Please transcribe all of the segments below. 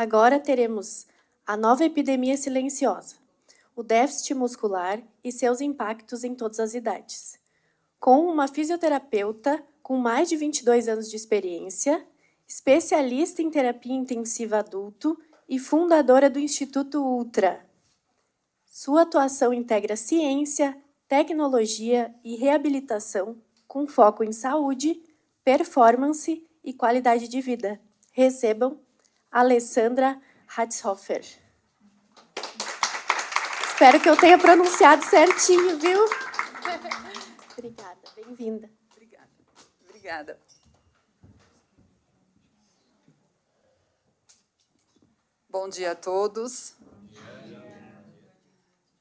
Agora teremos a nova epidemia silenciosa, o déficit muscular e seus impactos em todas as idades. Com uma fisioterapeuta com mais de 22 anos de experiência, especialista em terapia intensiva adulto e fundadora do Instituto Ultra. Sua atuação integra ciência, tecnologia e reabilitação com foco em saúde, performance e qualidade de vida. Recebam Alessandra Hatzhofer. Espero que eu tenha pronunciado certinho, viu? Obrigada, bem-vinda. Obrigada. Bom dia a todos.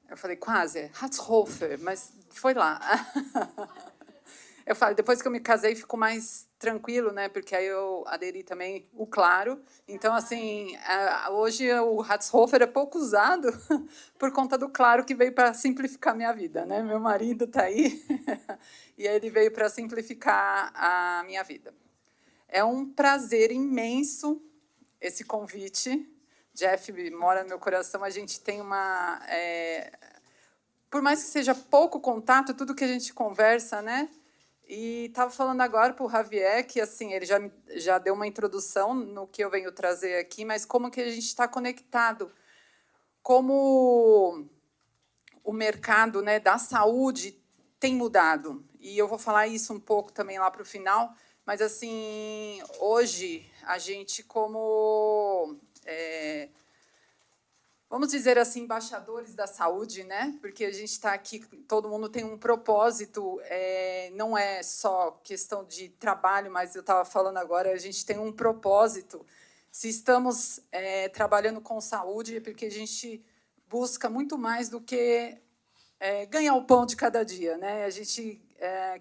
Eu falei quase, Hatzhofer, mas foi lá. Eu falei, depois que eu me casei, ficou mais tranquilo, né? Porque aí eu aderi também o claro. Então, assim, hoje o Hatzhofer é pouco usado por conta do claro que veio para simplificar a minha vida, né? Meu marido está aí e ele veio para simplificar a minha vida. É um prazer imenso esse convite. Jeff mora no meu coração. A gente tem uma... por mais que seja pouco contato, tudo que a gente conversa, né? E estava falando agora para o Javier que assim ele já deu uma introdução no que eu venho trazer aqui, mas como que a gente está conectado, como o mercado, né, da saúde tem mudado. E eu vou falar isso um pouco também lá para o final, mas assim hoje a gente como vamos dizer assim, embaixadores da saúde, né? Porque a gente está aqui, todo mundo tem um propósito, não é só questão de trabalho, mas eu estava falando agora, a gente tem um propósito. Se estamos trabalhando com saúde, é porque a gente busca muito mais do que ganhar o pão de cada dia, né? A gente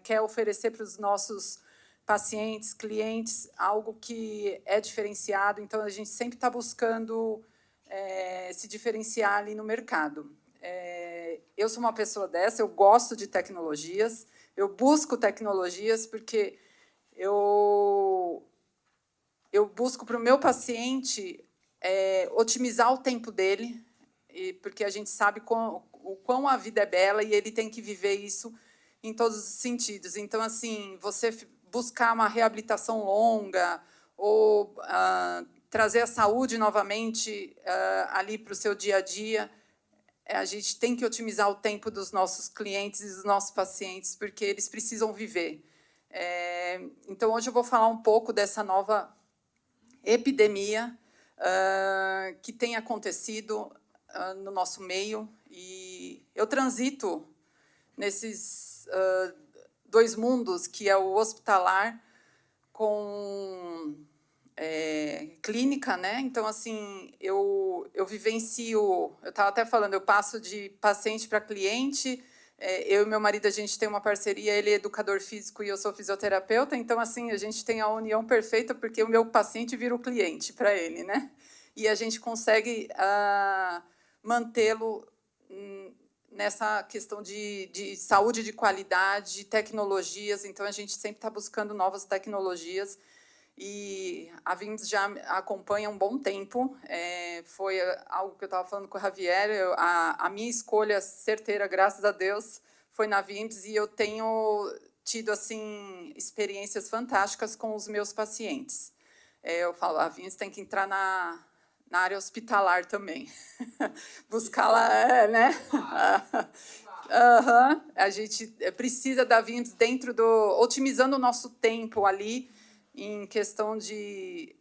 quer oferecer para os nossos pacientes, clientes, algo que é diferenciado, então a gente sempre está buscando se diferenciar ali no mercado. Eu sou uma pessoa dessa, eu gosto de tecnologias, eu busco tecnologias porque eu busco para o meu paciente otimizar o tempo dele, porque a gente sabe o quão a vida é bela e ele tem que viver isso em todos os sentidos. Então, assim, você buscar uma reabilitação longa ou trazer a saúde novamente ali para o seu dia a dia, a gente tem que otimizar o tempo dos nossos clientes e dos nossos pacientes, porque eles precisam viver. Então, hoje eu vou falar um pouco dessa nova epidemia que tem acontecido no nosso meio. E eu transito nesses dois mundos, que é o hospitalar com clínica, né? Então, assim, eu vivencio... Eu estava até falando, eu passo de paciente para cliente. Eu e meu marido, a gente tem uma parceria, ele é educador físico e eu sou fisioterapeuta, então, assim, a gente tem a união perfeita, porque o meu paciente vira o cliente para ele, né? E a gente consegue mantê-lo nessa questão de saúde de qualidade, de tecnologias, então a gente sempre está buscando novas tecnologias, e a VIMS já acompanha um bom tempo. Foi algo que eu estava falando com o Javier, a minha escolha certeira, graças a Deus, foi na VIMS, e eu tenho tido assim experiências fantásticas com os meus pacientes. Eu falo, a VIMS tem que entrar na área hospitalar também. Buscar lá, né? A gente precisa da VIMS dentro otimizando o nosso tempo ali, em questão de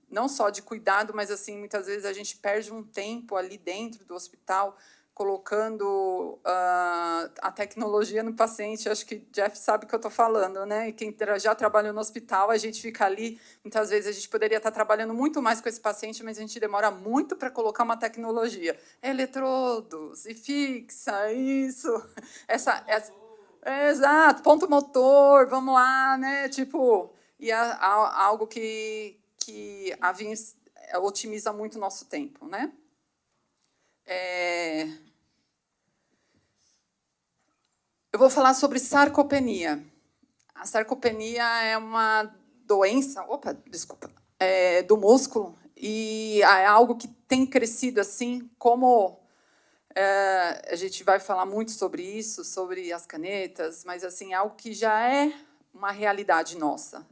não só de cuidado, mas assim muitas vezes a gente perde um tempo ali dentro do hospital colocando a tecnologia no paciente. Acho que Jeff sabe o que eu estou falando, né? E quem já trabalhou no hospital, a gente fica ali, muitas vezes a gente poderia estar trabalhando muito mais com esse paciente, mas a gente demora muito para colocar uma tecnologia. Eletrodos, e fixa, isso. Exato, ponto motor, vamos lá, né? Tipo, e algo que a VIMS otimiza muito o nosso tempo, né? Eu vou falar sobre sarcopenia. A sarcopenia é uma doença, do músculo, E é algo que tem crescido assim, como a gente vai falar muito sobre isso, sobre as canetas, mas assim, é algo que já é uma realidade nossa.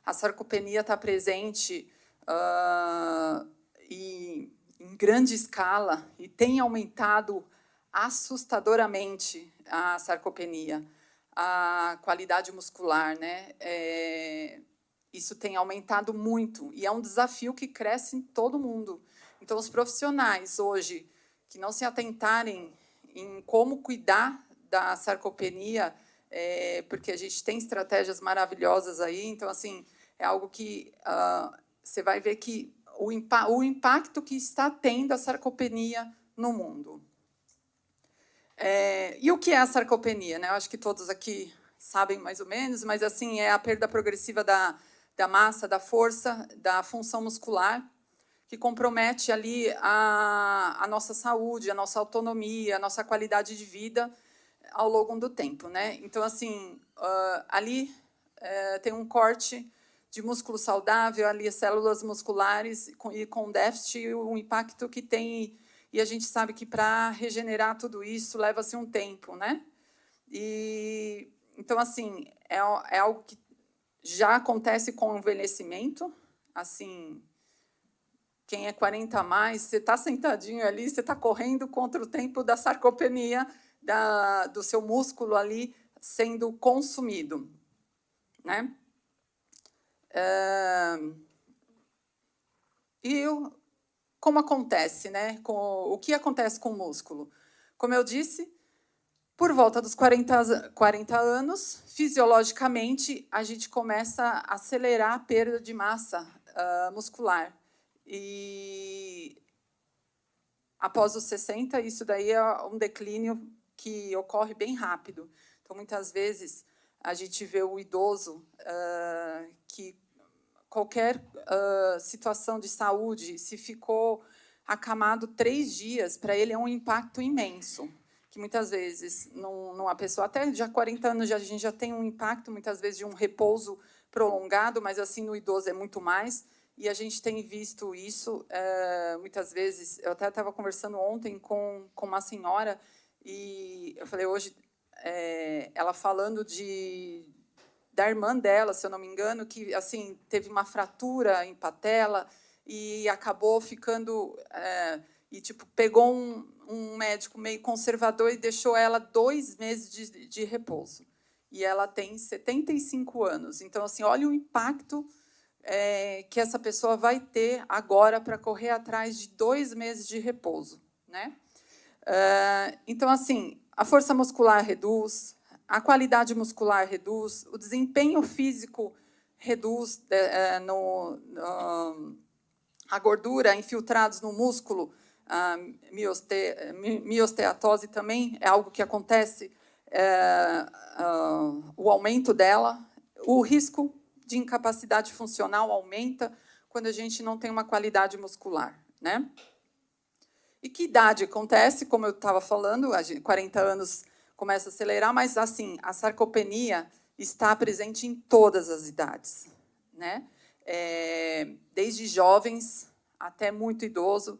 A sarcopenia está presente em grande escala e tem aumentado assustadoramente a sarcopenia, a qualidade muscular, né? Isso tem aumentado muito e é um desafio que cresce em todo mundo. Então, os profissionais hoje que não se atentarem em como cuidar da sarcopenia, porque a gente tem estratégias maravilhosas aí, então assim é algo que você vai ver que o impacto que está tendo a sarcopenia no mundo. E o que é a sarcopenia, né? Eu acho que todos aqui sabem mais ou menos, mas assim é a perda progressiva da massa, da força, da função muscular, que compromete ali a nossa saúde, a nossa autonomia, a nossa qualidade de vida ao longo do tempo, né? Então, assim, ali tem um corte de músculo saudável, ali as células musculares e com déficit, o impacto que tem. E a gente sabe que para regenerar tudo isso leva-se um tempo, né? E então, assim, é algo que já acontece com o envelhecimento, assim. Quem é 40 a mais, você está sentadinho ali, você está correndo contra o tempo da sarcopenia, do seu músculo ali sendo consumido, né? Como acontece, né? O que acontece com o músculo? Como eu disse, por volta dos 40 anos, fisiologicamente, a gente começa a acelerar a perda de massa muscular. E após os 60, isso daí é um declínio que ocorre bem rápido. Então, muitas vezes, a gente vê o idoso que qualquer situação de saúde, se ficou acamado 3 dias, para ele é um impacto imenso. Que muitas vezes, numa pessoa, até já 40 anos, a gente já tem um impacto, muitas vezes, de um repouso prolongado, mas assim no idoso é muito mais. E a gente tem visto isso muitas vezes. Eu até estava conversando ontem com uma senhora e eu falei hoje, ela falando da irmã dela, se eu não me engano, que assim teve uma fratura em patela e acabou ficando e tipo pegou um médico meio conservador e deixou ela 2 meses de repouso. E ela tem 75 anos. Então assim, olha o impacto que essa pessoa vai ter agora para correr atrás de 2 meses de repouso, né? Então, assim, a força muscular reduz, a qualidade muscular reduz, o desempenho físico reduz, a gordura infiltrados no músculo, a miosteatose também é algo que acontece, o aumento dela, o risco de incapacidade funcional aumenta quando a gente não tem uma qualidade muscular, né? E que idade acontece? Como eu estava falando, 40 anos começa a acelerar, mas assim a sarcopenia está presente em todas as idades, né? Desde jovens até muito idoso,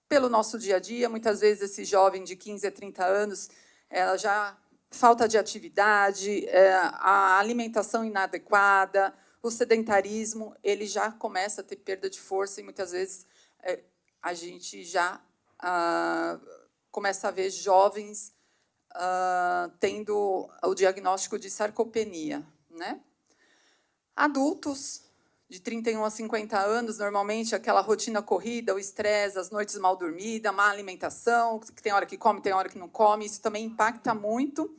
pelo nosso dia a dia, muitas vezes esse jovem de 15 a 30 anos, ela já falta de atividade, a alimentação inadequada, o sedentarismo, ele já começa a ter perda de força e muitas vezes a gente já começa a ver jovens tendo o diagnóstico de sarcopenia, né? Adultos de 31 a 50 anos, normalmente aquela rotina corrida, o estresse, as noites mal dormidas, má alimentação, que tem hora que come, tem hora que não come, isso também impacta muito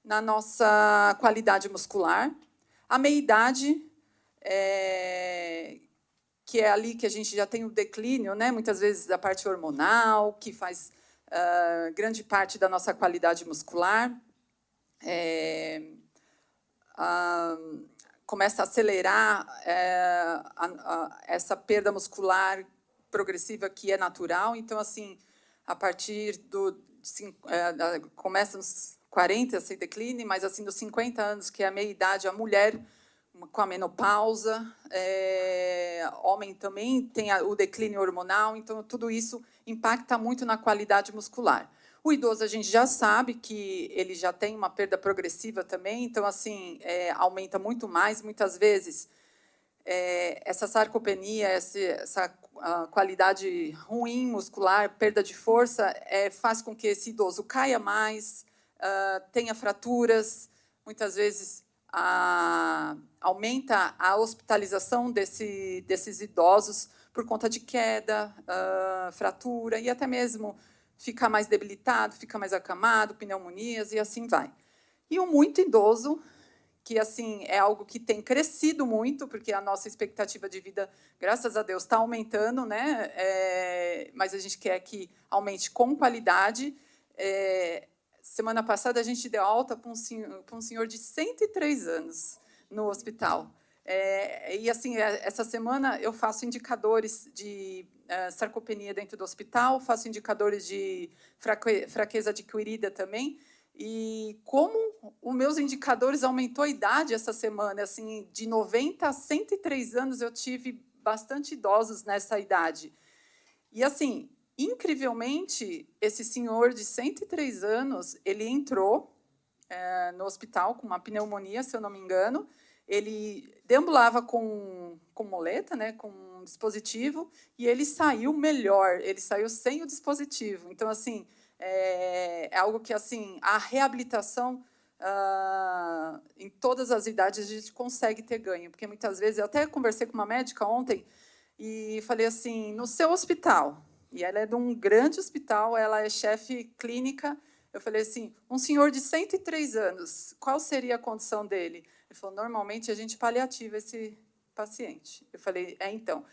na nossa qualidade muscular. A meia-idade, que é ali que a gente já tem o declínio, né? Muitas vezes da parte hormonal, que faz grande parte da nossa qualidade muscular. Começa a acelerar essa perda muscular progressiva que é natural. Então, assim, a partir começa nos 40, esse declínio, mas assim, dos 50 anos, que é a meia-idade, a mulher com a menopausa, homem também tem o declínio hormonal, então tudo isso impacta muito na qualidade muscular. O idoso, a gente já sabe que ele já tem uma perda progressiva também, então, assim, aumenta muito mais, muitas vezes, essa sarcopenia, essa qualidade ruim muscular, perda de força, faz com que esse idoso caia mais, tenha fraturas, muitas vezes aumenta a hospitalização desses idosos por conta de queda, fratura, e até mesmo fica mais debilitado, fica mais acamado, pneumonias, e assim vai. E o muito idoso, que assim é algo que tem crescido muito, porque a nossa expectativa de vida, graças a Deus, está aumentando, né? Mas a gente quer que aumente com qualidade. Semana passada, a gente deu alta para um senhor de 103 anos no hospital. E, assim, essa semana eu faço indicadores de sarcopenia dentro do hospital, faço indicadores de fraqueza adquirida também, e como os meus indicadores aumentou a idade essa semana, assim, de 90 a 103 anos, eu tive bastante idosos nessa idade. E, assim, incrivelmente, esse senhor de 103 anos, ele entrou no hospital com uma pneumonia, se eu não me engano. Ele deambulava com muleta, né, com um dispositivo, e ele saiu melhor, ele saiu sem o dispositivo. Então, assim, é algo que, assim, a reabilitação, em todas as idades, a gente consegue ter ganho, porque muitas vezes, eu até conversei com uma médica ontem e falei assim, no seu hospital, e ela é de um grande hospital, ela é chefe clínica, eu falei assim, um senhor de 103 anos, qual seria a condição dele? Ele falou, normalmente a gente paliativa esse paciente. Eu falei, então,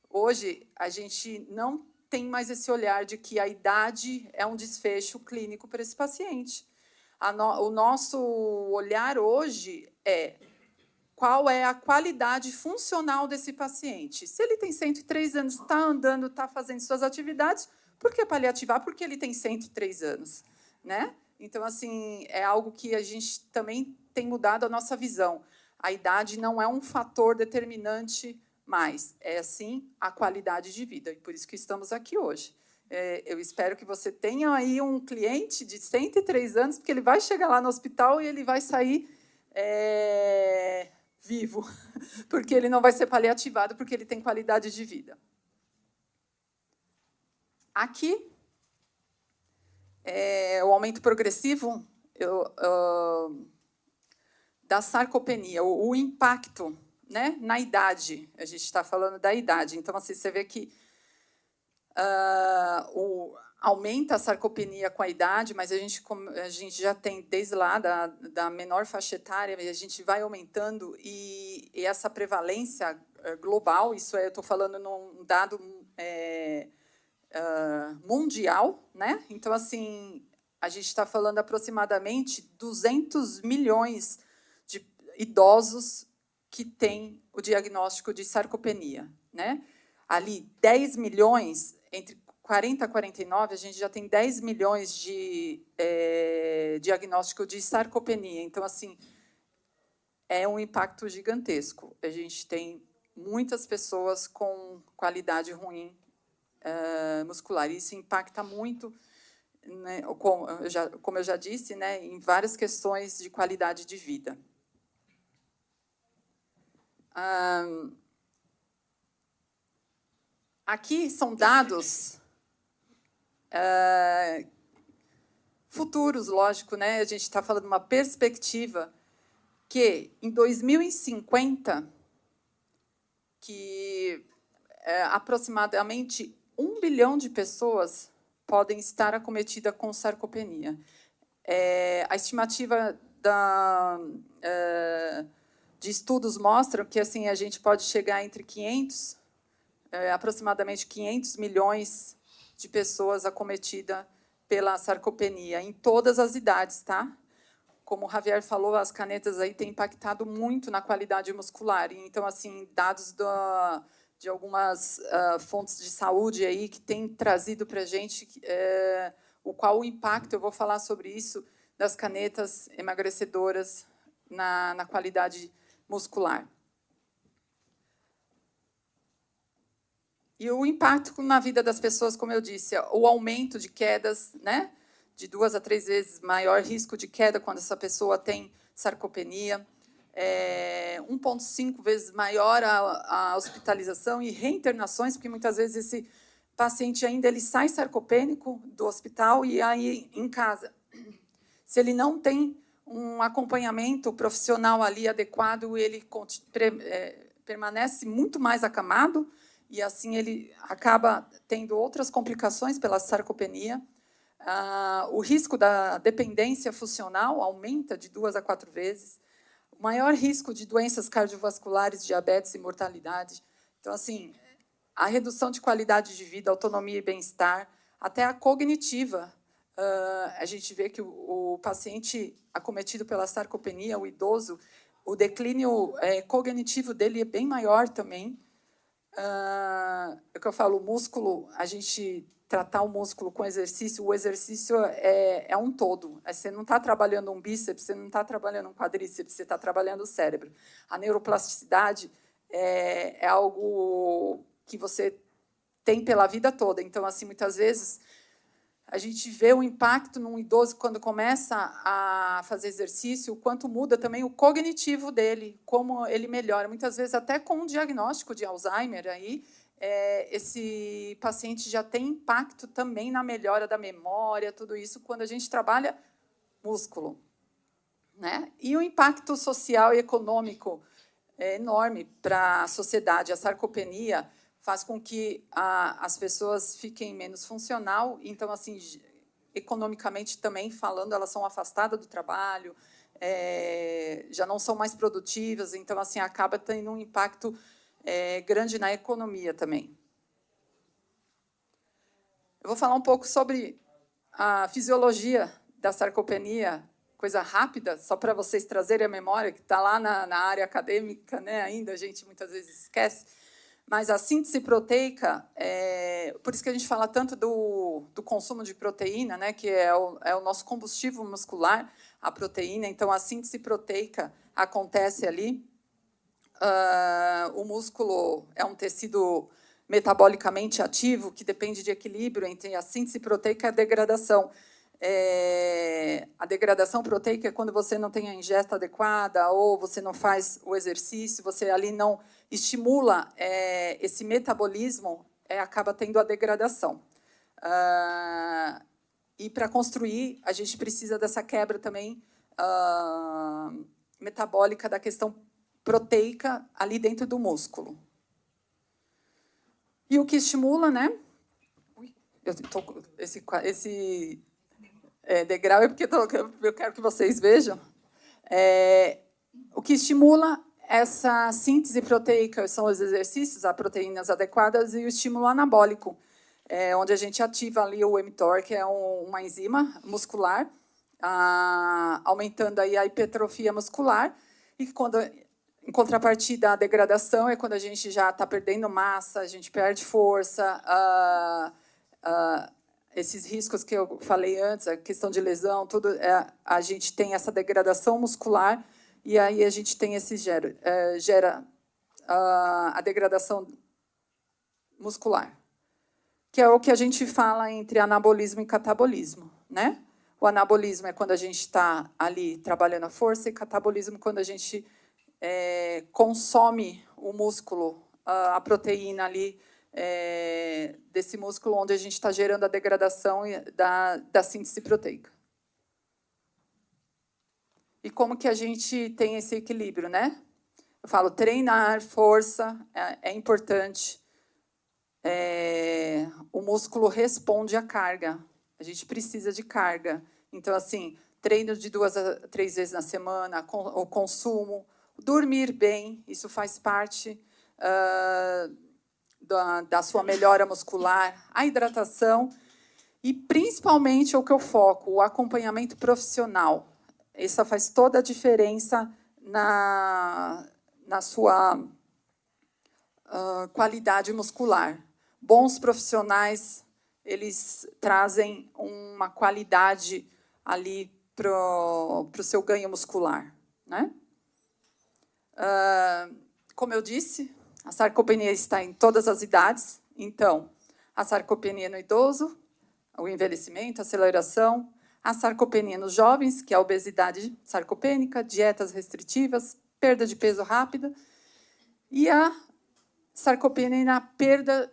hoje a gente não tem mais esse olhar de que a idade é um desfecho clínico para esse paciente. O nosso olhar hoje é qual é a qualidade funcional desse paciente. Se ele tem 103 anos, está andando, está fazendo suas atividades, por que paliativar? Porque ele tem 103 anos. Né? Então, assim, é algo que a gente também tem mudado a nossa visão. A idade não é um fator determinante mais, é, sim, a qualidade de vida. E por isso que estamos aqui hoje. Eu espero que você tenha aí um cliente de 103 anos, porque ele vai chegar lá no hospital e ele vai sair vivo, porque ele não vai ser paliativado, porque ele tem qualidade de vida. Aqui, o aumento progressivo da sarcopenia, o impacto, né, na idade. A gente está falando da idade. Então, assim, você vê que aumenta a sarcopenia com a idade, mas a gente já tem, desde lá da menor faixa etária, a gente vai aumentando, e essa prevalência global, isso eu estou falando num dado mundial, né? Então, assim, a gente está falando aproximadamente 200 milhões de idosos que têm o diagnóstico de sarcopenia, né? Ali, 10 milhões, entre 40 e 49, a gente já tem 10 milhões de diagnóstico de sarcopenia. Então, assim, é um impacto gigantesco. A gente tem muitas pessoas com qualidade ruim muscular. Isso impacta muito, né, como eu já disse, né, em várias questões de qualidade de vida. Aqui são dados futuros, lógico, né? A gente está falando de uma perspectiva que, em 2050, que aproximadamente 1 bilhão de pessoas podem estar acometidas com sarcopenia. A estimativa de estudos mostram que, assim, a gente pode chegar entre 500, aproximadamente 500 milhões de pessoas acometidas pela sarcopenia, em todas as idades, tá? Como o Javier falou, as canetas aí têm impactado muito na qualidade muscular. Então, assim, dados de algumas fontes de saúde aí que têm trazido para a gente o impacto, eu vou falar sobre isso, das canetas emagrecedoras na qualidade muscular. E o impacto na vida das pessoas, como eu disse, o aumento de quedas, né? De 2 a 3 vezes maior risco de queda quando essa pessoa tem sarcopenia, 1,5 vezes maior a hospitalização e reinternações, porque muitas vezes esse paciente ainda ele sai sarcopênico do hospital e aí em casa, se ele não tem um acompanhamento profissional ali adequado, ele permanece muito mais acamado e assim ele acaba tendo outras complicações pela sarcopenia. O risco da dependência funcional aumenta de 2 a 4 vezes. O maior risco de doenças cardiovasculares, diabetes e mortalidade. Então, assim, a redução de qualidade de vida, autonomia e bem-estar, até a cognitiva. A gente vê que o paciente acometido pela sarcopenia, o idoso, o declínio cognitivo dele é bem maior também. É o que eu falo, o músculo, a gente tratar o músculo com exercício, o exercício é um todo. Você não está trabalhando um bíceps, você não está trabalhando um quadríceps, você está trabalhando o cérebro. A neuroplasticidade é algo que você tem pela vida toda. Então, assim, muitas vezes, a gente vê o impacto num idoso quando começa a fazer exercício, o quanto muda também o cognitivo dele, como ele melhora. Muitas vezes, até com um diagnóstico de Alzheimer, aí, esse paciente já tem impacto também na melhora da memória, tudo isso, quando a gente trabalha músculo, né? E o impacto social e econômico é enorme para a sociedade. A sarcopenia faz com que as pessoas fiquem menos funcional, então, assim, economicamente também falando, elas são afastadas do trabalho, já não são mais produtivas, então, assim, acaba tendo um impacto grande na economia também. Eu vou falar um pouco sobre a fisiologia da sarcopenia, coisa rápida, só para vocês trazerem a memória, que está lá na área acadêmica, né, ainda, a gente muitas vezes esquece. Mas a síntese proteica, por isso que a gente fala tanto do consumo de proteína, né, que é o nosso combustível muscular, a proteína. Então, a síntese proteica acontece ali. O músculo é um tecido metabolicamente ativo, que depende de equilíbrio entre a síntese proteica e a degradação. A degradação proteica é quando você não tem a ingesta adequada ou você não faz o exercício, você ali não estimula esse metabolismo, acaba tendo a degradação. E, para construir, a gente precisa dessa quebra também metabólica da questão proteica ali dentro do músculo. E o que estimula, né? Eu tô, esse degrau é porque eu quero que vocês vejam. O que estimula essa síntese proteica são os exercícios, as proteínas adequadas e o estímulo anabólico, onde a gente ativa ali o mTOR, que é uma enzima muscular, aumentando aí a hipertrofia muscular, e quando, em contrapartida, a degradação é quando a gente já está perdendo massa, a gente perde força, esses riscos que eu falei antes, a questão de lesão, tudo, a gente tem essa degradação muscular e aí a gente tem gera a degradação muscular, que é o que a gente fala entre anabolismo e catabolismo, né? O anabolismo é quando a gente está ali trabalhando a força e catabolismo quando a gente consome o músculo, a proteína ali, desse músculo onde a gente está gerando a degradação da síntese proteica. E como que a gente tem esse equilíbrio, né? Eu falo, treinar, força, é importante. O músculo responde à carga. A gente precisa de carga. Então, assim, treino de 2 a 3 vezes na semana, o consumo, dormir bem, isso faz parte da sua melhora muscular, a hidratação e, principalmente, o que eu foco, o acompanhamento profissional. Isso faz toda a diferença na sua qualidade muscular. Bons profissionais, eles trazem uma qualidade ali para o seu ganho muscular, né? Como eu disse, a sarcopenia está em todas as idades, Então, a sarcopenia no idoso, o envelhecimento, a aceleração, a sarcopenia nos jovens, que é a obesidade sarcopênica, dietas restritivas, perda de peso rápida, e a sarcopenia na perda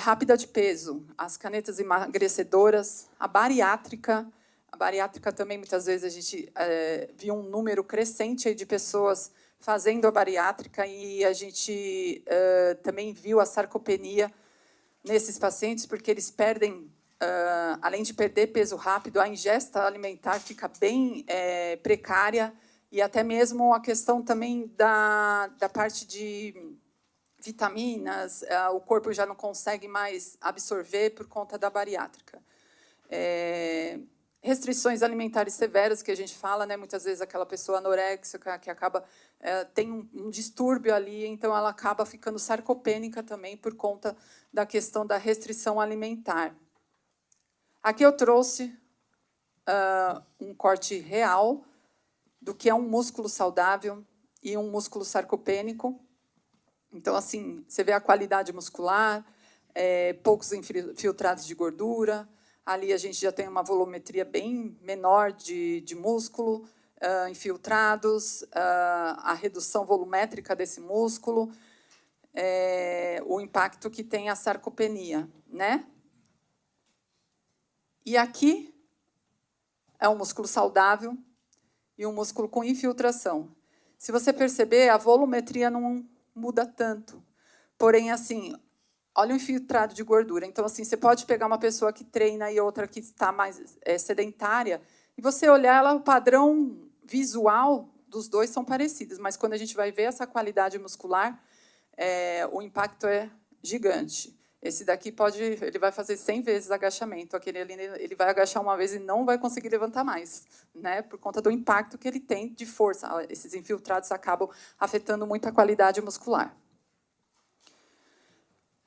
rápida de peso, as canetas emagrecedoras, a bariátrica. A bariátrica também, muitas vezes, a gente viu um número crescente aí de pessoas fazendo a bariátrica, e a gente também viu a sarcopenia nesses pacientes, porque eles perdem, além de perder peso rápido, a ingesta alimentar fica bem precária, e até mesmo a questão também da parte de vitaminas, o corpo já não consegue mais absorver por conta da bariátrica. Restrições alimentares severas, que a gente fala, né? Muitas vezes aquela pessoa anoréxica que acaba tem um distúrbio ali, então ela acaba ficando sarcopênica também por conta da questão da restrição alimentar. Aqui eu trouxe um corte real do que é um músculo saudável e um músculo sarcopênico. Então, assim, você vê a qualidade muscular, poucos infiltrados de gordura. Ali a gente já tem uma volumetria bem menor de músculo, infiltrados, a redução volumétrica desse músculo, o impacto que tem a sarcopenia, né? E aqui é um músculo saudável e um músculo com infiltração. Se você perceber, a volumetria não muda tanto. Porém, assim, olha o infiltrado de gordura. Então, assim, você pode pegar uma pessoa que treina e outra que está mais sedentária, e você olhar ela, o padrão visual dos dois são parecidos, mas quando a gente vai ver essa qualidade muscular, o impacto é gigante. Esse daqui ele vai fazer 100 vezes agachamento, aquele ali ele vai agachar uma vez e não vai conseguir levantar mais, né? Por conta do impacto que ele tem de força. Esses infiltrados acabam afetando muito a qualidade muscular.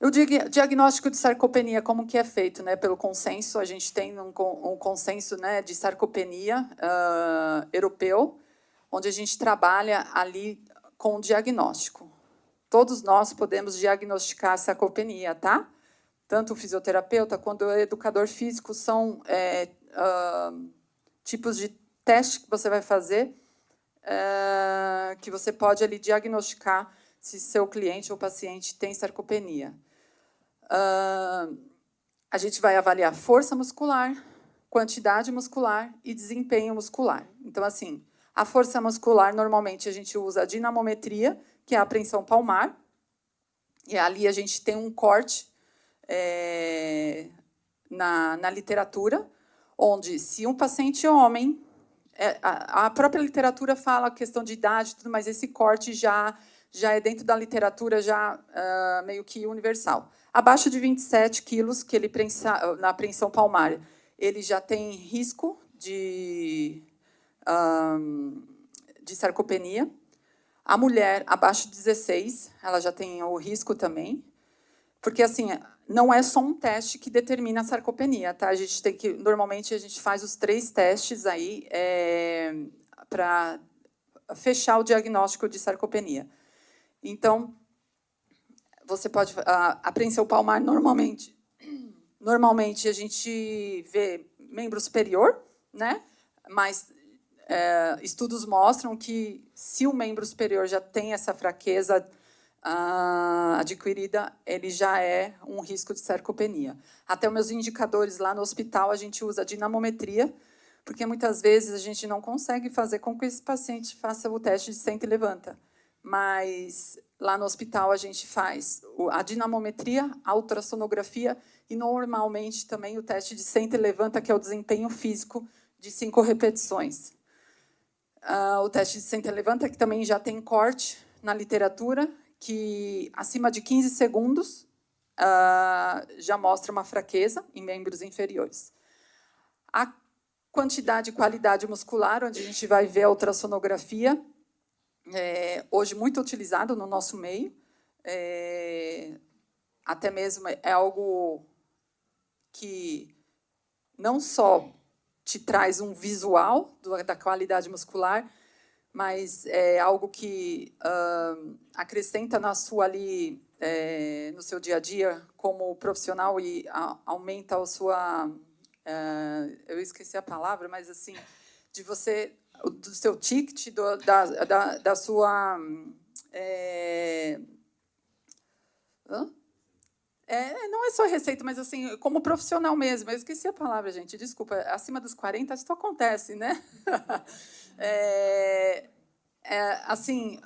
O diagnóstico de sarcopenia, como que é feito, né? Pelo consenso, a gente tem um consenso, né, de sarcopenia europeu, onde a gente trabalha ali com o diagnóstico. Todos nós podemos diagnosticar a sarcopenia, tá? Tanto o fisioterapeuta quanto o educador físico são tipos de teste que você vai fazer, que você pode ali diagnosticar se seu cliente ou paciente tem sarcopenia. A gente vai avaliar força muscular, quantidade muscular e desempenho muscular. Então, assim, a força muscular, normalmente, a gente usa a dinamometria, que é a apreensão palmar, e ali a gente tem um corte na literatura, onde, se um paciente homem, a própria literatura fala a questão de idade, tudo, mas esse corte já é dentro da literatura já meio que universal. Abaixo de 27 quilos, que ele na apreensão palmar, ele já tem risco de sarcopenia. A mulher, abaixo de 16, ela já tem o risco também. Porque, assim, não é só um teste que determina a sarcopenia, tá? Normalmente, a gente faz os 3 testes aí para fechar o diagnóstico de sarcopenia. Então, você pode... A apreensão palmar, normalmente a gente vê membro superior, né? Mas estudos mostram que, se o membro superior já tem essa fraqueza adquirida, ele já é um risco de sarcopenia. Até os meus indicadores lá no hospital, a gente usa a dinamometria, porque muitas vezes a gente não consegue fazer com que esse paciente faça o teste de senta e levanta. Mas lá no hospital a gente faz a dinamometria, a ultrassonografia e, normalmente, também o teste de senta e levanta, que é o desempenho físico de 5 repetições. O teste de senta e levanta, que também já tem corte na literatura, que acima de 15 segundos já mostra uma fraqueza em membros inferiores. A quantidade e qualidade muscular, onde a gente vai ver a ultrassonografia, hoje muito utilizado no nosso meio, até mesmo é algo que não só te traz um visual da qualidade muscular, mas é algo que acrescenta na sua ali, no seu dia a dia como profissional e aumenta a sua, eu esqueci a palavra, mas assim, de você, do seu ticket, da sua não é só receita, mas assim, como profissional mesmo. Eu esqueci a palavra, gente. Desculpa. Acima dos 40, isso acontece, né? Assim.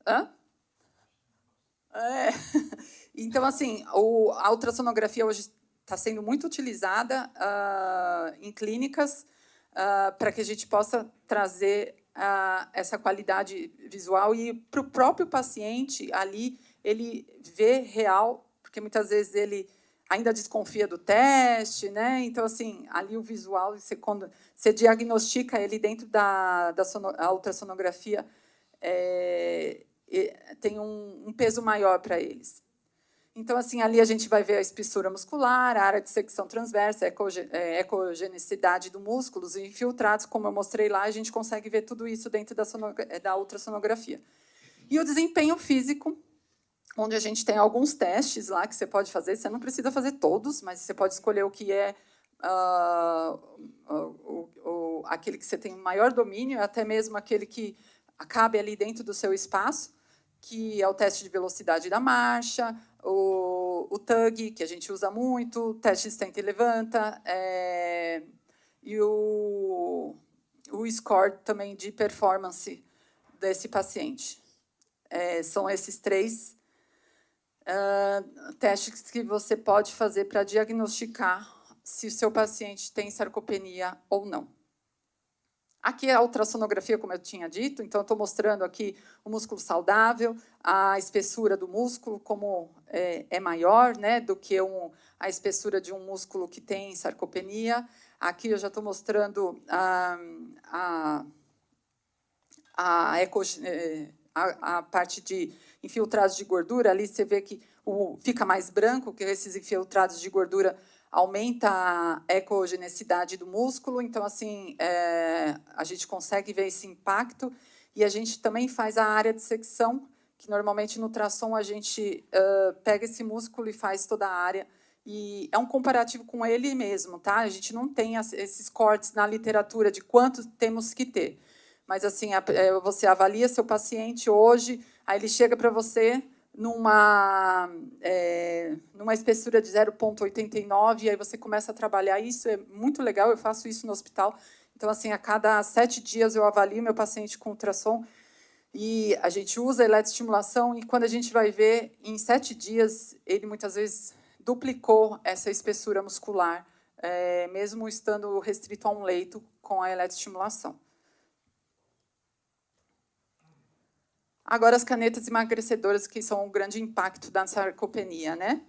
Hã? Então, assim, a ultrassonografia hoje está sendo muito utilizada em clínicas para que a gente possa trazer essa qualidade visual e para o próprio paciente ali ele vê real, porque muitas vezes ele ainda desconfia do teste, né? Então, assim, ali o visual, quando você diagnostica ele dentro da ultrassonografia, tem um peso maior para eles. Então, assim, ali a gente vai ver a espessura muscular, a área de secção transversa, a ecogenicidade do músculo, os infiltrados, como eu mostrei lá, a gente consegue ver tudo isso dentro da ultrassonografia. E o desempenho físico, onde a gente tem alguns testes lá que você pode fazer, você não precisa fazer todos, mas você pode escolher o que é aquele que você tem maior domínio, até mesmo aquele que cabe ali dentro do seu espaço, que é o teste de velocidade da marcha, o TUG, que a gente usa muito, o teste de senta e levanta, e o score também de performance desse paciente. São esses 3 testes que você pode fazer para diagnosticar se o seu paciente tem sarcopenia ou não. Aqui é a ultrassonografia, como eu tinha dito, então estou mostrando aqui o músculo saudável, a espessura do músculo, como é maior, né, do que a espessura de um músculo que tem sarcopenia. Aqui eu já estou mostrando a parte de infiltrados de gordura. Ali você vê que fica mais branco, que esses infiltrados de gordura aumenta a ecogenicidade do músculo, então assim a gente consegue ver esse impacto e a gente também faz a área de secção, que normalmente no ultrassom a gente pega esse músculo e faz toda a área e é um comparativo com ele mesmo, tá? A gente não tem esses cortes na literatura de quantos temos que ter, mas assim você avalia seu paciente hoje, aí ele chega para você numa espessura de 0,89, e aí você começa a trabalhar isso, é muito legal, eu faço isso no hospital. Então, assim, a cada 7 dias eu avalio meu paciente com ultrassom, e a gente usa a eletroestimulação, e quando a gente vai ver, em 7 dias, ele muitas vezes duplicou essa espessura muscular, mesmo estando restrito a um leito com a eletroestimulação. Agora, as canetas emagrecedoras, que são um grande impacto da sarcopenia, né?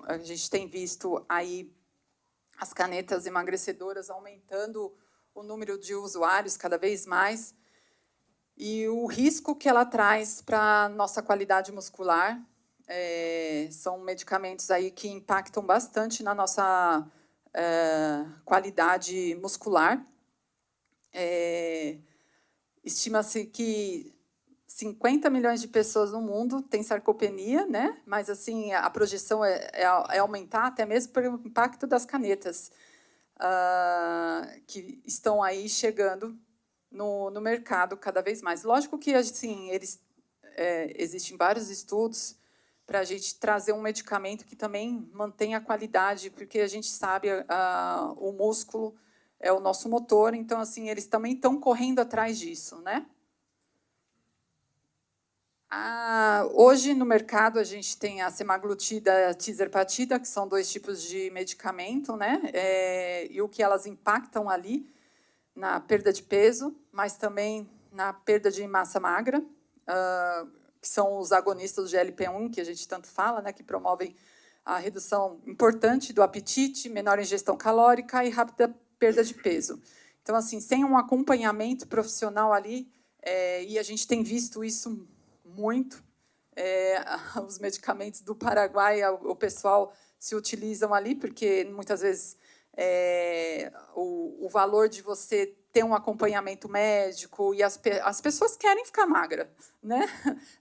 A gente tem visto aí as canetas emagrecedoras aumentando o número de usuários cada vez mais e o risco que ela traz para a nossa qualidade muscular. São medicamentos aí que impactam bastante na nossa qualidade muscular. Estima-se que 50 milhões de pessoas no mundo têm sarcopenia, né? Mas assim a projeção é aumentar até mesmo pelo impacto das canetas que estão aí chegando no mercado cada vez mais. Lógico que assim existem vários estudos para a gente trazer um medicamento que também mantenha a qualidade, porque a gente sabe o músculo é o nosso motor, então assim eles também estão correndo atrás disso, né? Hoje, no mercado, a gente tem a semaglutida e a tirzepatida, que são 2 tipos de medicamento, né? E o que elas impactam ali na perda de peso, mas também na perda de massa magra, que são os agonistas do GLP-1, que a gente tanto fala, né? Que promovem a redução importante do apetite, menor ingestão calórica e rápida perda de peso. Então, assim, sem um acompanhamento profissional ali, e a gente tem visto isso muito. Os medicamentos do Paraguai, o pessoal se utilizam ali, porque muitas vezes o valor de você ter um acompanhamento médico, e as pessoas querem ficar magra, né?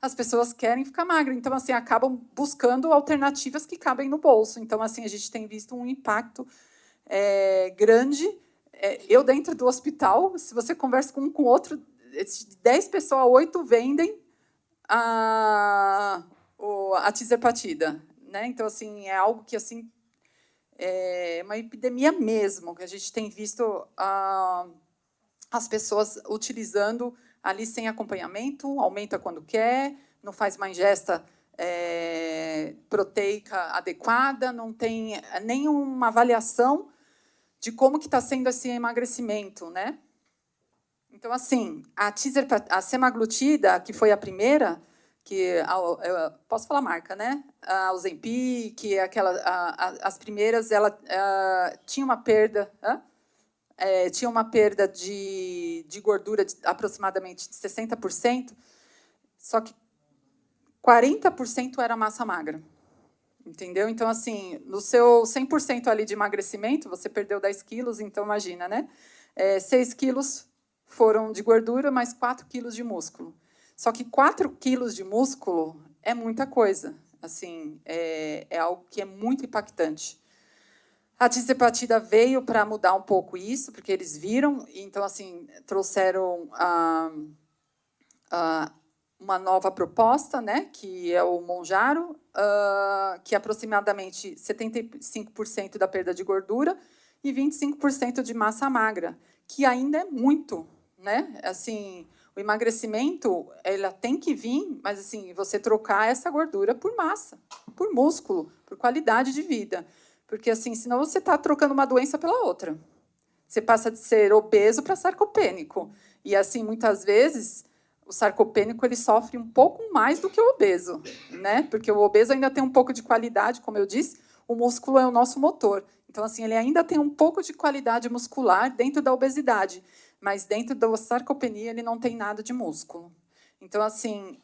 As pessoas querem ficar magra, então, assim, acabam buscando alternativas que cabem no bolso. Então, assim, a gente tem visto um impacto grande. Eu, dentro do hospital, se você conversa com um com o outro, de 10 pessoas, 8 vendem a tirzepatida, né? Então, assim, é algo que, assim, é uma epidemia mesmo, que a gente tem visto as pessoas utilizando ali sem acompanhamento, aumenta quando quer, não faz uma ingesta proteica adequada, não tem nenhuma avaliação de como que está sendo esse emagrecimento, né? Então, assim, a semaglutida, que foi a primeira, eu posso falar a marca, né? A Ozempic, as primeiras, ela tinha uma perda, de gordura de aproximadamente de 60%, só que 40% era massa magra. Entendeu? Então, assim, no seu 100% ali de emagrecimento, você perdeu 10 quilos, então imagina, né? 6 quilos foram de gordura, mais 4 quilos de músculo. Só que 4 quilos de músculo é muita coisa. Assim, é algo que é muito impactante. A tirzepatida veio para mudar um pouco isso, porque eles viram, então, assim, trouxeram uma nova proposta, né, que é o Mounjaro, que é aproximadamente 75% da perda de gordura e 25% de massa magra, que ainda é muito, né? Assim, o emagrecimento, ela tem que vir, mas assim, você trocar essa gordura por massa, por músculo, por qualidade de vida, porque assim, senão você está trocando uma doença pela outra. Você passa de ser obeso para sarcopênico, e assim, muitas vezes o sarcopênico ele sofre um pouco mais do que o obeso, né? Porque o obeso ainda tem um pouco de qualidade, como eu disse, o músculo é o nosso motor. Então, assim, ele ainda tem um pouco de qualidade muscular dentro da obesidade, mas dentro da sarcopenia ele não tem nada de músculo. Então, assim,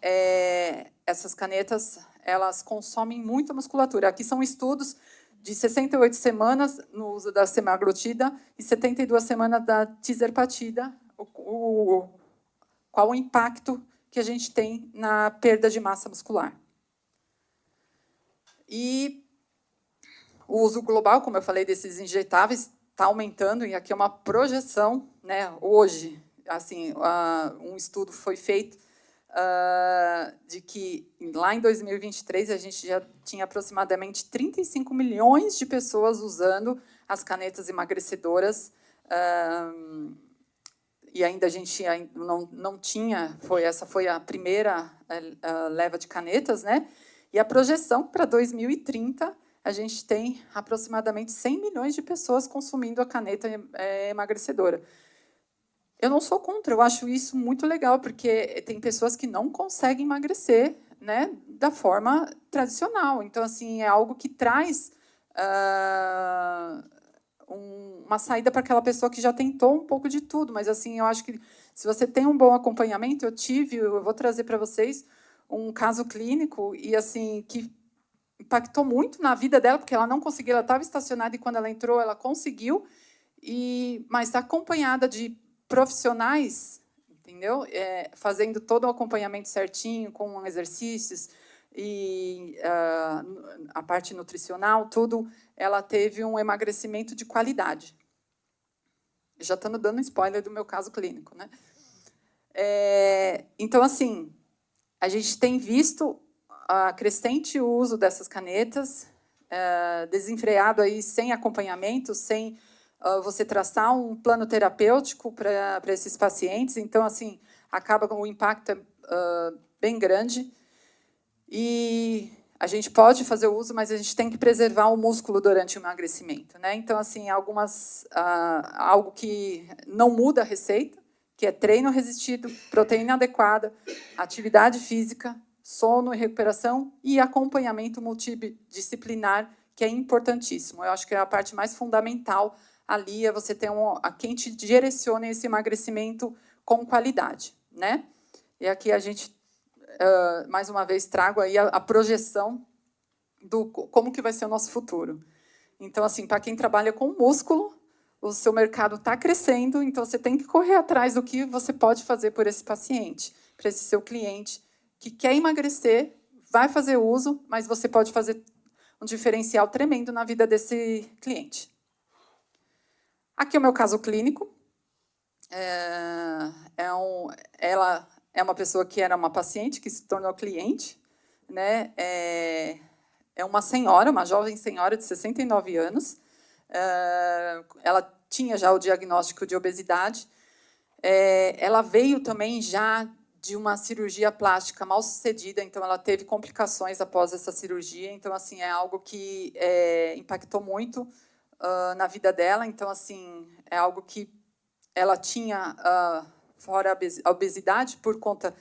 essas canetas, elas consomem muita musculatura. Aqui são estudos de 68 semanas no uso da semaglutida e 72 semanas da tirzepatida, qual o impacto que a gente tem na perda de massa muscular. E o uso global, como eu falei, desses injetáveis está aumentando, e aqui é uma projeção, né, hoje, assim, um estudo foi feito de que lá em 2023 a gente já tinha aproximadamente 35 milhões de pessoas usando as canetas emagrecedoras, e ainda a gente não tinha, essa foi a primeira leva de canetas, né? E a projeção para 2030, a gente tem aproximadamente 100 milhões de pessoas consumindo a caneta emagrecedora. Eu não sou contra, eu acho isso muito legal, porque tem pessoas que não conseguem emagrecer, né, da forma tradicional. Então, assim, é algo que traz uma saída para aquela pessoa que já tentou um pouco de tudo, mas assim, eu acho que se você tem um bom acompanhamento, eu vou trazer para vocês um caso clínico e assim que impactou muito na vida dela, porque ela não conseguia, ela estava estacionada e quando ela entrou, ela conseguiu, mas acompanhada de profissionais, entendeu? Fazendo todo o acompanhamento certinho, com exercícios e a parte nutricional, tudo, ela teve um emagrecimento de qualidade. Já estando dando spoiler do meu caso clínico, né? Então, assim, a gente tem visto a crescente uso dessas canetas, desenfreado aí, sem acompanhamento, sem você traçar um plano terapêutico para esses pacientes. Então, assim, acaba com o impacto bem grande. E a gente pode fazer o uso, mas a gente tem que preservar o músculo durante o emagrecimento, né? Então, assim, algo que não muda a receita, que é treino resistido, proteína adequada, atividade física, sono e recuperação e acompanhamento multidisciplinar, que é importantíssimo. Eu acho que é a parte mais fundamental ali é você ter quem te direcione esse emagrecimento com qualidade, né? E aqui a gente mais uma vez trago aí a projeção do como que vai ser o nosso futuro. Então, assim, para quem trabalha com músculo, o seu mercado está crescendo, então você tem que correr atrás do que você pode fazer por esse paciente, para esse seu cliente que quer emagrecer, vai fazer uso, mas você pode fazer um diferencial tremendo na vida desse cliente. Aqui é o meu caso clínico. Ela é uma pessoa que era uma paciente, que se tornou cliente, né? É uma senhora, uma jovem senhora de 69 anos. Ela tinha já o diagnóstico de obesidade. Ela veio também já de uma cirurgia plástica mal sucedida, então ela teve complicações após essa cirurgia. Então, assim, é algo que impactou muito na vida dela. Então, assim, é algo que ela tinha, fora a obesidade, por conta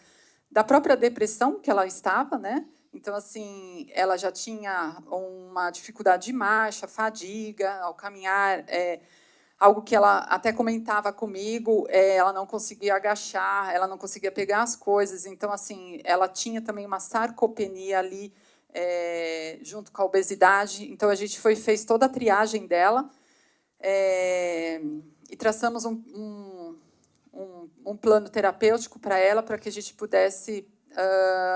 da própria depressão que ela estava, né? Então, assim, ela já tinha uma dificuldade de marcha, fadiga ao caminhar, algo que ela até comentava comigo, ela não conseguia agachar, ela não conseguia pegar as coisas. Então, assim, ela tinha também uma sarcopenia ali, junto com a obesidade. Então, a gente fez toda a triagem dela e traçamos um plano terapêutico para ela, para que a gente pudesse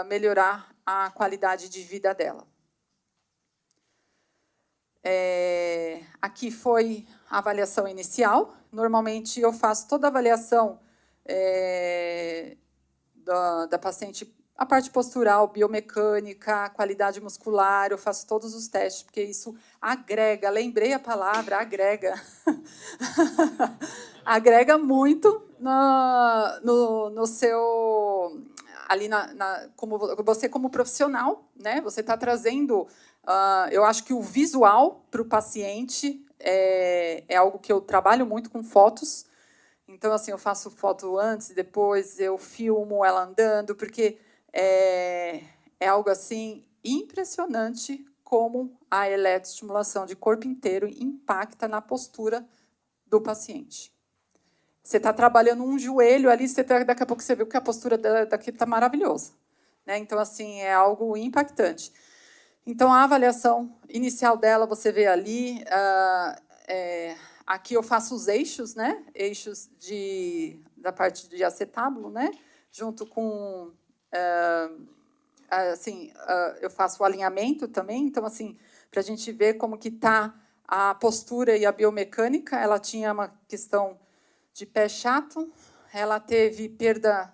melhorar a qualidade de vida dela. Aqui foi a avaliação inicial. Normalmente, eu faço toda a avaliação da paciente, a parte postural, biomecânica, qualidade muscular, eu faço todos os testes, porque isso agrega, lembrei a palavra, agrega. Agrega muito no seu... ali como você como profissional, né? Você está trazendo, eu acho que o visual para o paciente é algo que eu trabalho muito com fotos. Então, assim, eu faço foto antes e depois, eu filmo ela andando, porque é algo assim impressionante como a eletroestimulação de corpo inteiro impacta na postura do paciente. Você está trabalhando um joelho ali, daqui a pouco você vê que a postura daqui está maravilhosa, né? Então, assim, é algo impactante. Então, a avaliação inicial dela, você vê ali, aqui eu faço os eixos, né? Eixos da parte de acetábulo, né? Junto com, eu faço o alinhamento também. Então, assim, para a gente ver como que está a postura e a biomecânica. Ela tinha uma questão de pé chato, ela teve perda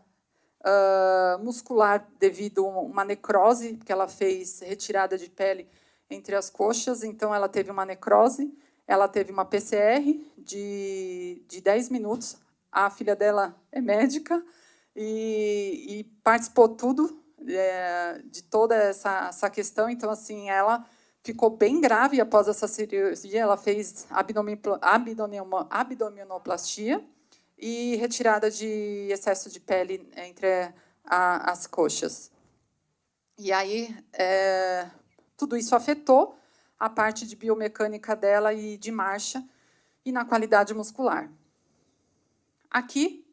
muscular devido a uma necrose, porque ela fez retirada de pele entre as coxas, então ela teve uma necrose, ela teve uma PCR de 10 minutos, a filha dela é médica e participou tudo de toda essa questão. Então, assim, ela ficou bem grave após essa cirurgia, ela fez abdominoplastia e retirada de excesso de pele entre as coxas. E aí, tudo isso afetou a parte de biomecânica dela e de marcha e na qualidade muscular. Aqui,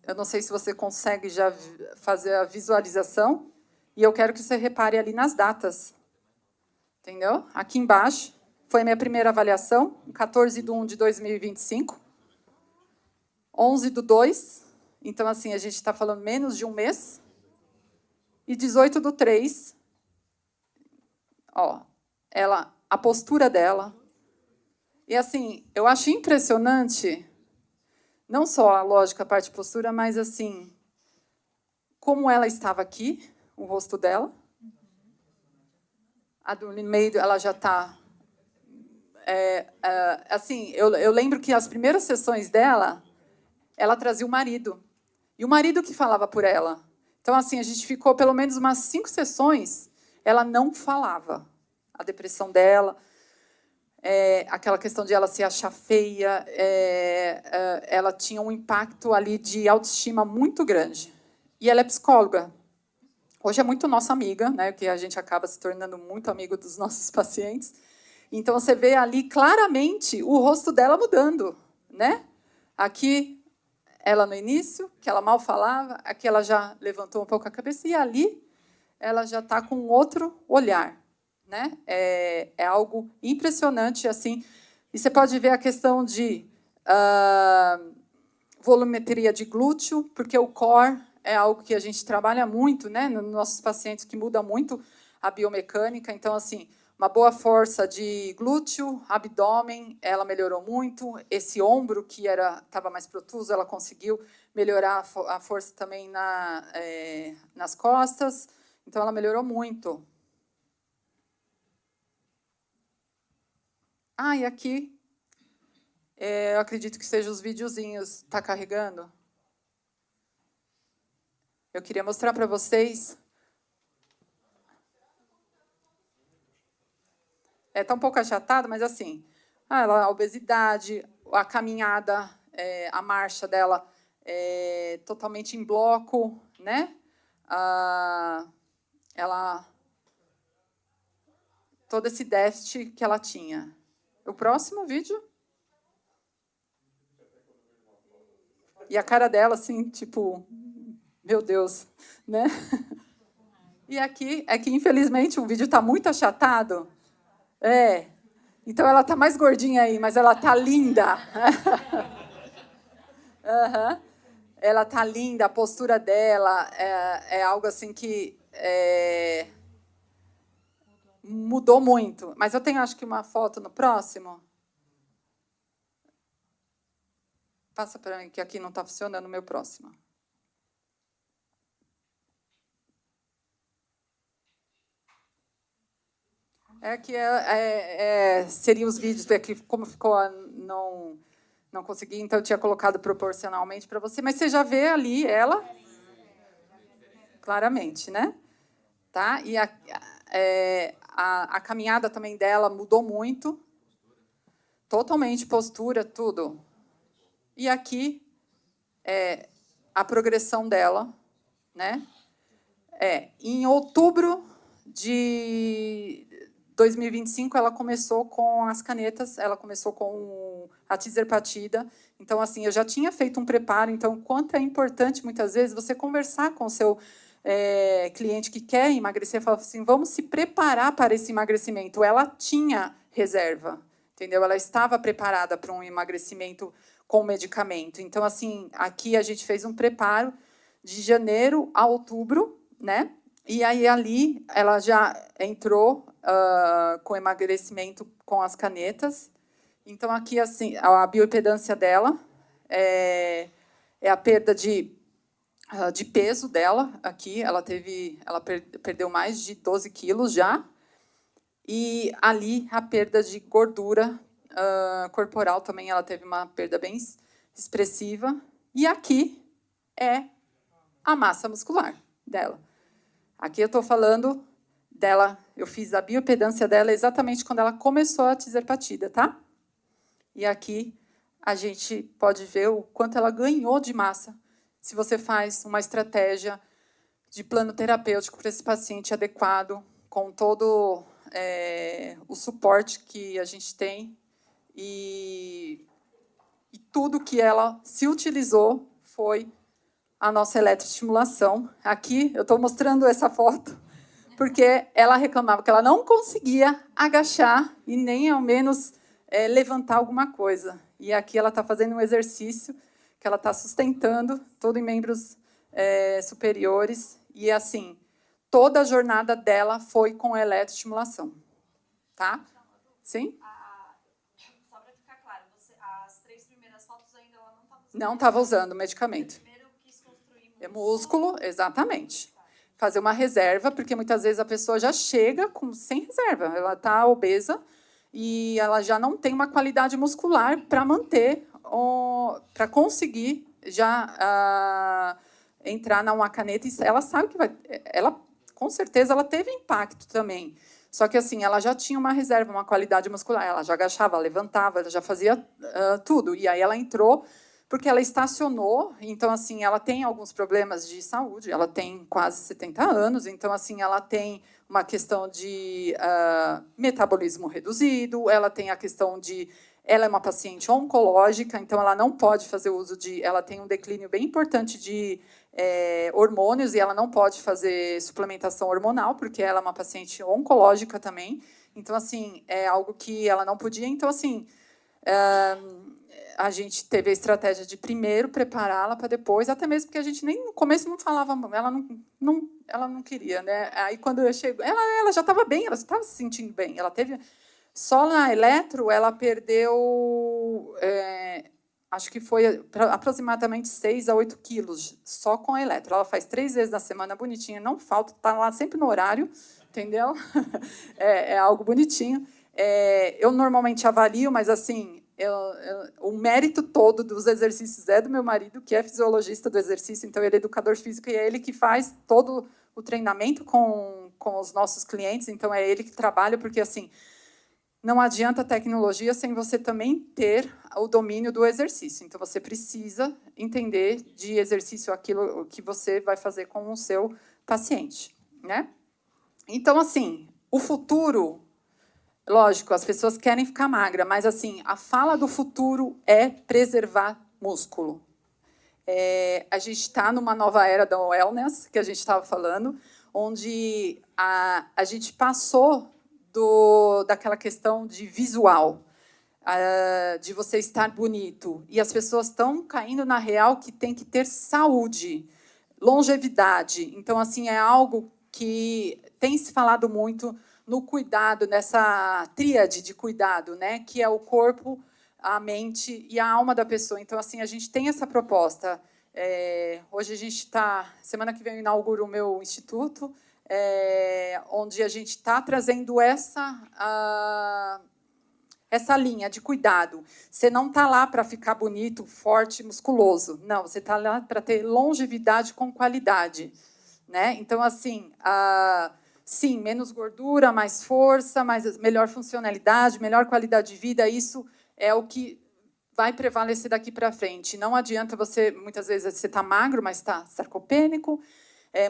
eu não sei se você consegue já fazer a visualização, e eu quero que você repare ali nas datas. Entendeu? Aqui embaixo foi a minha primeira avaliação, 14/1/2025, 11/2, então, assim, a gente está falando menos de um mês, e 18/3, ó, a postura dela. E, assim, eu acho impressionante, não só a lógica, a parte de postura, mas, assim, como ela estava aqui, o rosto dela. A do meio, ela já está... assim, eu lembro que as primeiras sessões dela, ela trazia o marido. E o marido que falava por ela. Então, assim, a gente ficou pelo menos umas 5 sessões, ela não falava. A depressão dela, aquela questão de ela se achar feia, ela tinha um impacto ali de autoestima muito grande. E ela é psicóloga. Hoje é muito nossa amiga, né, que a gente acaba se tornando muito amigo dos nossos pacientes. Então, você vê ali claramente o rosto dela mudando, né? Aqui, ela no início, que ela mal falava, aqui ela já levantou um pouco a cabeça, e ali ela já está com outro olhar. né? É algo impressionante, assim. E você pode ver a questão de volumetria de glúteo, porque o core é algo que a gente trabalha muito, né, nos nossos pacientes, que muda muito a biomecânica. Então, assim, uma boa força de glúteo, abdômen, ela melhorou muito. Esse ombro, que estava mais protuso, ela conseguiu melhorar a força também nas costas. Então, ela melhorou muito. E aqui, eu acredito que sejam os videozinhos. Está carregando? Eu queria mostrar para vocês. Está um pouco achatado, mas assim, a obesidade, a caminhada, a marcha dela totalmente em bloco, né? Todo esse déficit que ela tinha. O próximo vídeo. E a cara dela, assim, tipo, meu Deus, né? E aqui, infelizmente, o vídeo está muito achatado. Então ela está mais gordinha aí, mas ela está linda. Uhum. Ela está linda, a postura dela é algo assim que mudou muito. Mas eu tenho, acho que, uma foto no próximo. Passa para mim, que aqui não está funcionando o meu próximo. Seriam os vídeos, porque como ficou, não consegui, então eu tinha colocado proporcionalmente para você, mas você já vê ali ela claramente, né? Tá? E a caminhada também dela mudou muito, totalmente postura, tudo. E aqui a progressão dela, né? Em outubro de 2025, ela começou com as canetas, ela começou com a tirzepatida. Então, assim, eu já tinha feito um preparo. Então, quanto é importante, muitas vezes, você conversar com o seu cliente que quer emagrecer, falar assim, vamos se preparar para esse emagrecimento. Ela tinha reserva, entendeu? Ela estava preparada para um emagrecimento com medicamento. Então, assim, aqui a gente fez um preparo de janeiro a outubro, né? E aí, ali, ela já entrou com emagrecimento com as canetas. Então, aqui, assim, a bioimpedância dela é a perda de peso dela. Aqui, ela perdeu mais de 12 quilos já. E ali, a perda de gordura corporal também, ela teve uma perda bem expressiva. E aqui é a massa muscular dela. Aqui eu estou falando dela, eu fiz a bioimpedância dela exatamente quando ela começou a tirzepatida, tá? E aqui a gente pode ver o quanto ela ganhou de massa se você faz uma estratégia de plano terapêutico para esse paciente adequado, com todo o suporte que a gente tem e tudo que ela se utilizou foi a nossa eletroestimulação. Aqui eu estou mostrando essa foto porque ela reclamava que ela não conseguia agachar e nem, ao menos, levantar alguma coisa. E aqui ela está fazendo um exercício que ela está sustentando, todo em membros superiores. E, assim, toda a jornada dela foi com eletroestimulação. Tá? Sim? Só para ficar claro, as 3 primeiras fotos ainda ela não estava usando. Não estava usando medicamento. Primeiro quis construir músculo, exatamente. Fazer uma reserva, porque muitas vezes a pessoa já chega sem reserva. Ela está obesa e ela já não tem uma qualidade muscular para manter, para conseguir já entrar numa caneta. E ela sabe que com certeza, ela teve impacto também. Só que, assim, ela já tinha uma reserva, uma qualidade muscular. Ela já agachava, levantava, ela já fazia tudo. E aí ela entrou porque ela estacionou, então, assim, ela tem alguns problemas de saúde, ela tem quase 70 anos, então, assim, ela tem uma questão de metabolismo reduzido, ela tem a questão de Ela é uma paciente oncológica, então ela não pode fazer uso de... Ela tem um declínio bem importante de hormônios e ela não pode fazer suplementação hormonal, porque ela é uma paciente oncológica também. Então, assim, é algo que ela não podia. Então, assim, a gente teve a estratégia de primeiro prepará-la para depois, até mesmo porque a gente nem no começo não falava, ela não queria, né? Aí, quando eu chego, ela já estava bem, ela já estava se sentindo bem. Ela teve... Só na eletro, ela perdeu, acho que foi aproximadamente 6 a 8 quilos, só com a eletro. Ela faz 3 vezes na semana, bonitinha, não falta, está lá sempre no horário, entendeu? É algo bonitinho. Eu normalmente avalio, mas assim, o mérito todo dos exercícios é do meu marido, que é fisiologista do exercício, então ele é educador físico, e é ele que faz todo o treinamento com os nossos clientes, então é ele que trabalha, porque assim... Não adianta tecnologia sem você também ter o domínio do exercício. Então, você precisa entender de exercício aquilo que você vai fazer com o seu paciente, né? Então, assim, o futuro, lógico, as pessoas querem ficar magra, mas assim, a fala do futuro é preservar músculo. A gente está numa nova era da wellness, que a gente estava falando, onde a gente passou daquela questão de visual, de você estar bonito. E as pessoas estão caindo na real que tem que ter saúde, longevidade. Então, assim, é algo que tem se falado muito no cuidado, nessa tríade de cuidado, né, que é o corpo, a mente e a alma da pessoa. Então, assim, a gente tem essa proposta. Hoje a gente está... Semana que vem eu inauguro o meu instituto, onde a gente está trazendo essa linha de cuidado. Você não está lá para ficar bonito, forte, musculoso. Não, você está lá para ter longevidade com qualidade, né? Então, assim, sim, menos gordura, mais força, melhor funcionalidade, melhor qualidade de vida, isso é o que vai prevalecer daqui para frente. Não adianta você, muitas vezes, você está magro, mas está sarcopênico,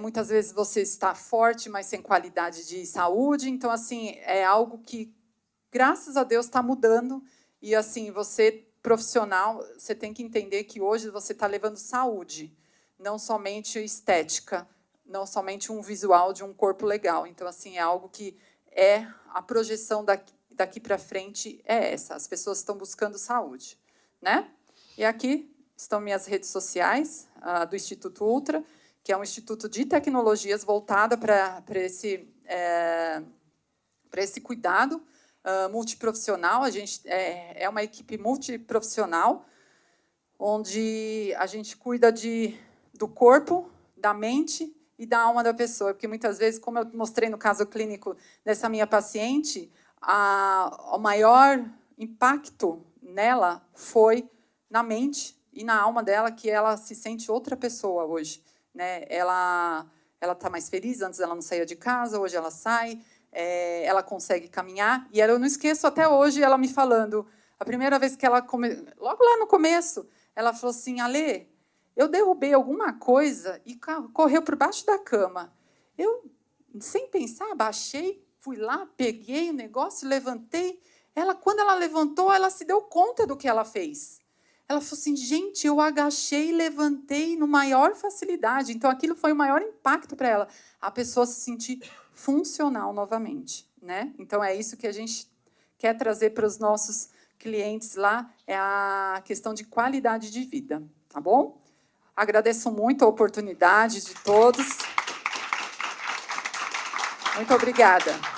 muitas vezes você está forte, mas sem qualidade de saúde. Então, assim, é algo que, graças a Deus, está mudando. E, assim, você, profissional, você tem que entender que hoje você está levando saúde, não somente estética, não somente um visual de um corpo legal. Então, assim, é algo que a projeção daqui para frente é essa. As pessoas estão buscando saúde, né? E aqui estão minhas redes sociais, do Instituto Ultra, que é um instituto de tecnologias voltada para esse cuidado multiprofissional. A gente é uma equipe multiprofissional, onde a gente cuida do corpo, da mente e da alma da pessoa. Porque, muitas vezes, como eu mostrei no caso clínico dessa minha paciente, o maior impacto nela foi na mente e na alma dela, que ela se sente outra pessoa hoje, né? Ela está mais feliz, antes ela não saía de casa, hoje ela sai, ela consegue caminhar. E eu não esqueço até hoje ela me falando, a primeira vez que logo lá no começo, ela falou assim: Alê, eu derrubei alguma coisa e correu por baixo da cama. Eu, sem pensar, abaixei, fui lá, peguei o negócio, levantei. Quando ela levantou, ela se deu conta do que ela fez. Ela falou assim: gente, eu agachei e levantei no maior facilidade. Então, aquilo foi o maior impacto para ela. A pessoa se sentir funcional novamente, né? Então, é isso que a gente quer trazer para os nossos clientes lá, é a questão de qualidade de vida, tá bom? Agradeço muito a oportunidade de todos. Muito obrigada.